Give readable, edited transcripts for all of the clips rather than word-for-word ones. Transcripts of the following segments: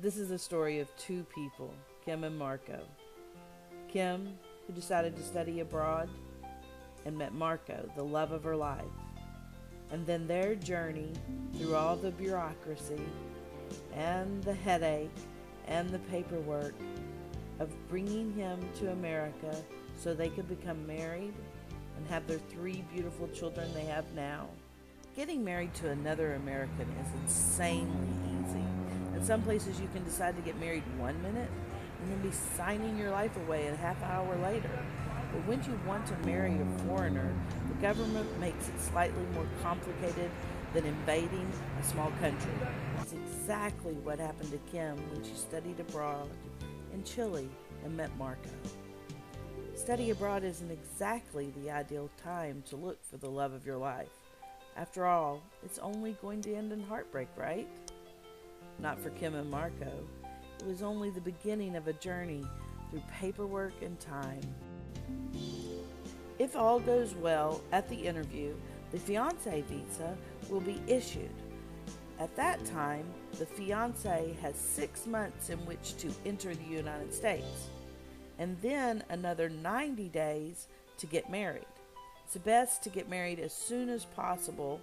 This is the story of two people, Kim and Marco. Kim, who decided to study abroad, and met Marco, the love of her life. And then their journey through all the bureaucracy and the headache and the paperwork of bringing him to America so they could become married and have their 3 beautiful children they have now. Getting married to another American is insanely easy. In some places you can decide to get married 1 minute and then be signing your life away a half hour later. But when you want to marry a foreigner, the government makes it slightly more complicated than invading a small country. That's exactly what happened to Kim when she studied abroad in Chile and met Marco. Study abroad isn't exactly the ideal time to look for the love of your life. After all, it's only going to end in heartbreak, right? Not for Kim and Marco. It was only the beginning of a journey through paperwork and time. If all goes well at the interview, the fiancé visa will be issued. At that time, the fiancé has 6 months in which to enter the United States, and then another 90 days to get married. It's best to get married as soon as possible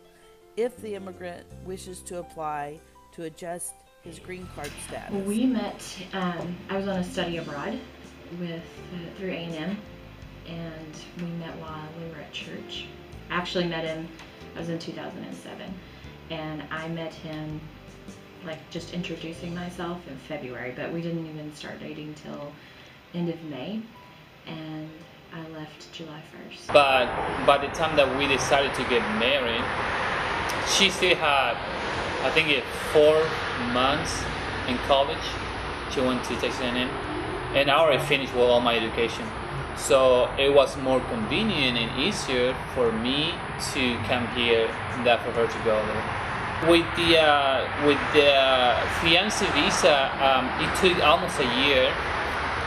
if the immigrant wishes to apply to adjust his green card status. We met, I was on a study abroad through A&M, and we met while we were at church. I actually met him, I was in 2007, and I met him like just introducing myself in February, but we didn't even start dating till end of May, and I left July 1st. But by the time that we decided to get married, she still had, I think, 4 months in college. She went to Texas A&M, and I already finished with all my education. So it was more convenient and easier for me to come here than for her to go there. With the fiancé visa, it took almost a year,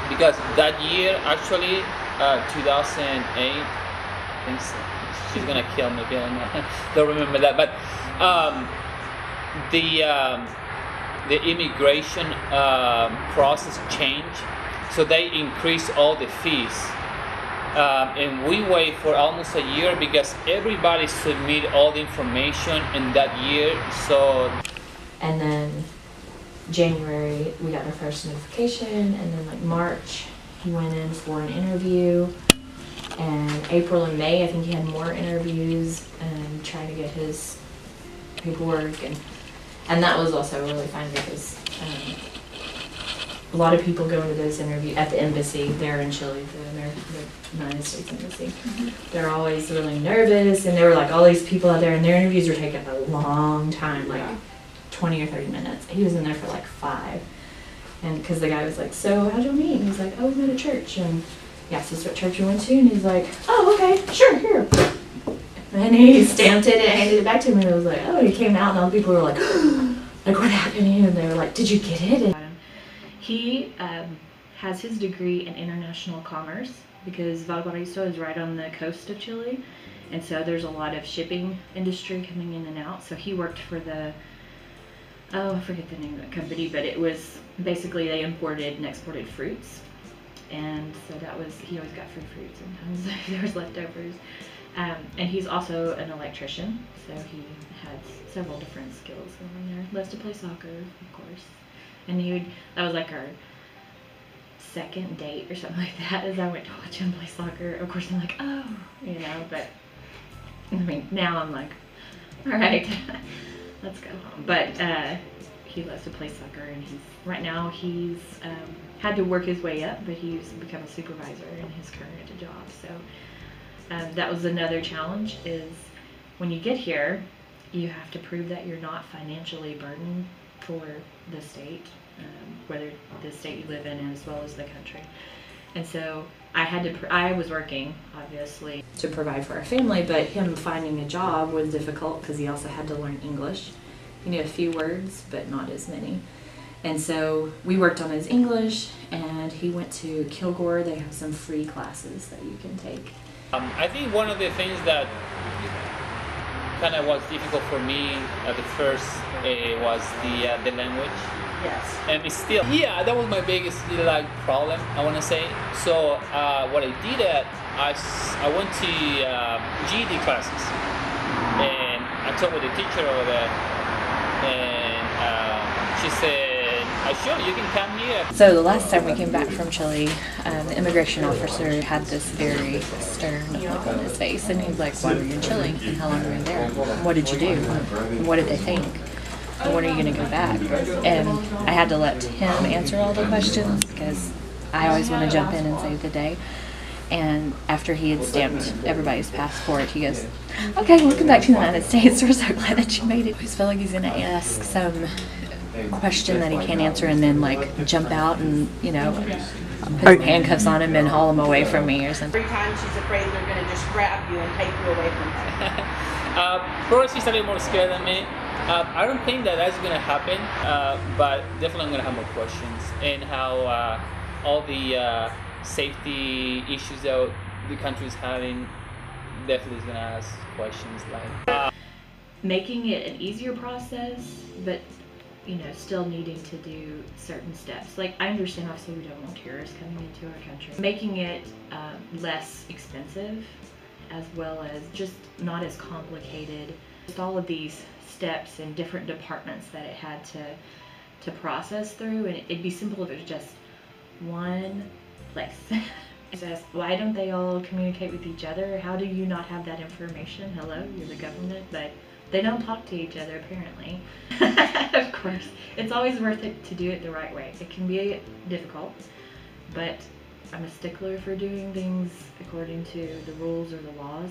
because that year actually 2008. I think she's gonna kill me if I don't remember that. But the immigration process changed, so they increased all the fees. And we wait for almost a year because everybody submit all the information in that year. So, and then January we got our first notification, and then like March he went in for an interview, and April and May I think he had more interviews and trying to get his paperwork, and that was also really fun because a lot of people go into those interviews at the embassy there in Chile, the United States Embassy. They're always really nervous, and there were like all these people out there, and their interviews were taking a long time, like 20 or 30 minutes. He was in there for like 5, and because the guy was like, "So how'd you meet?" And he's like, "Oh, we met at church," and he asked us what church we went to, and he's like, "Oh, okay, sure, here." And he stamped it and handed it back to me, and I was like, "Oh," and he came out, and all the people were like, "Like, what happened?" And they were like, "Did you get it?" He has his degree in international commerce because Valparaiso is right on the coast of Chile, and so there's a lot of shipping industry coming in and out. So he worked for the, I forget the name of the company, but it was basically they imported and exported fruits, and so that was, he always got free fruit sometimes if there was leftovers. And he's also an electrician, so he had several different skills going there. Loves to play soccer, of course. And that was like our second date or something like that, as I went to watch him play soccer. Of course I'm like, oh, but I mean, now I'm like, all right, let's go home. But he loves to play soccer, and right now he's had to work his way up, but he's become a supervisor in his current job. So that was another challenge, is when you get here, you have to prove that you're not financially burdened for the state, whether the state you live in as well as the country. And so I was working, obviously, to provide for our family, but him finding a job was difficult because he also had to learn English. He knew a few words, but not as many. And so we worked on his English, and he went to Kilgore. They have some free classes that you can take. I think one of the things that kind of was difficult for me at the first was the language. Yes. And it's still, yeah, that was my biggest like problem, I want to say. So what I did, I went to GED classes, and I talked with the teacher over there, and she said, sure, you can come here. So the last time we came back from Chile, the immigration officer had this very stern look on his face, and he was like, why were you in Chile, and how long were you there? What did you do? And what did they think? And when are you going to go back? And I had to let him answer all the questions, because I always want to jump in and save the day. And after he had stamped everybody's passport, he goes, okay, welcome back to the United States. We're so glad that you made it. I always feel like he's going to ask some question that he can't answer and then like jump out and, you know, put handcuffs on him and haul him away from me or something. Every time she's afraid they're going to just grab you and take you away from her. First, she's a little more scared than me. I don't think that that's going to happen, but definitely I'm going to have more questions, and how all the safety issues that the country is having, definitely is going to ask questions like making it an easier process, but you know, still needing to do certain steps. Like, I understand obviously we don't want terrorists coming into our country. Making it less expensive, as well as just not as complicated. Just all of these steps and different departments that it had to process through, and it'd be simple if it was just one place. It says, why don't they all communicate with each other? How do you not have that information? Hello, you're the government, but they don't talk to each other apparently. Of course, it's always worth it to do it the right way. It can be difficult, but I'm a stickler for doing things according to the rules or the laws.